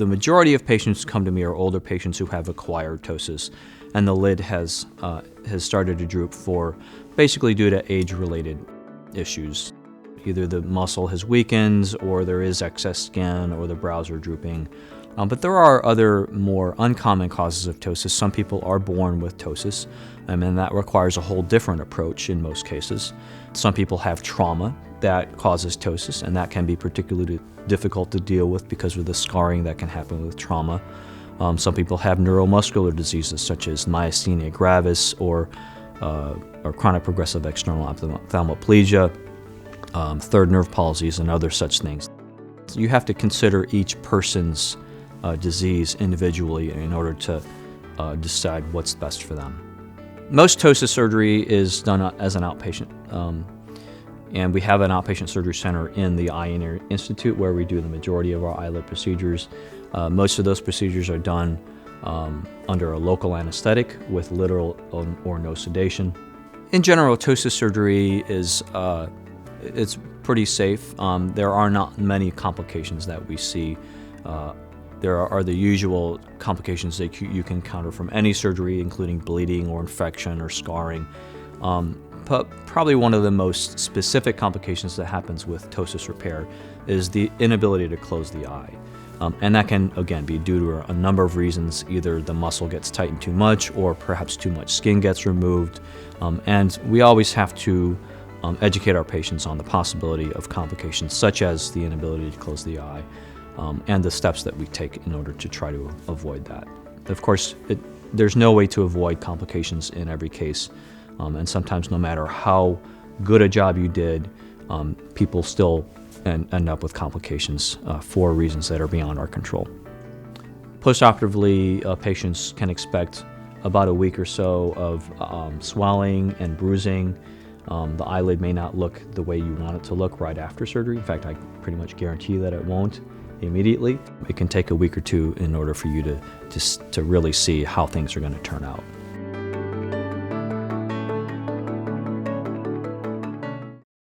The majority of patients come to me are older patients who have acquired ptosis, and the lid has started to droop for basically due to age-related issues. Either the muscle has weakened, or there is excess skin, or the brows are drooping. But there are other more uncommon causes of ptosis. Some people are born with ptosis, and that requires a whole different approach in most cases. Some people have trauma that causes ptosis, and that can be particularly difficult to deal with because of the scarring that can happen with trauma. Some people have neuromuscular diseases such as myasthenia gravis or chronic progressive external ophthalmoplegia, third nerve palsies, and other such things. You have to consider each person's disease individually in order to decide what's best for them. Most ptosis surgery is done as an outpatient, and we have an outpatient surgery center in the Eye and Ear Institute where we do the majority of our eyelid procedures. Most of those procedures are done under a local anesthetic with little or no sedation. In general, ptosis surgery is it's pretty safe. There are not many complications that we see. There are the usual complications that you can encounter from any surgery, including bleeding or infection or scarring. But probably one of the most specific complications that happens with ptosis repair is the inability to close the eye. And that can, again, be due to a number of reasons. Either the muscle gets tightened too much, or perhaps too much skin gets removed. And we always have to educate our patients on the possibility of complications such as the inability to close the eye, and the steps that we take in order to try to avoid that. Of course, there's no way to avoid complications in every case, and sometimes no matter how good a job you did, people still end up with complications for reasons that are beyond our control. Postoperatively, patients can expect about a week or so of swelling and bruising. The eyelid may not look the way you want it to look right after surgery. In fact, I pretty much guarantee that it won't immediately. It can take a week or two in order for you to really see how things are going to turn out.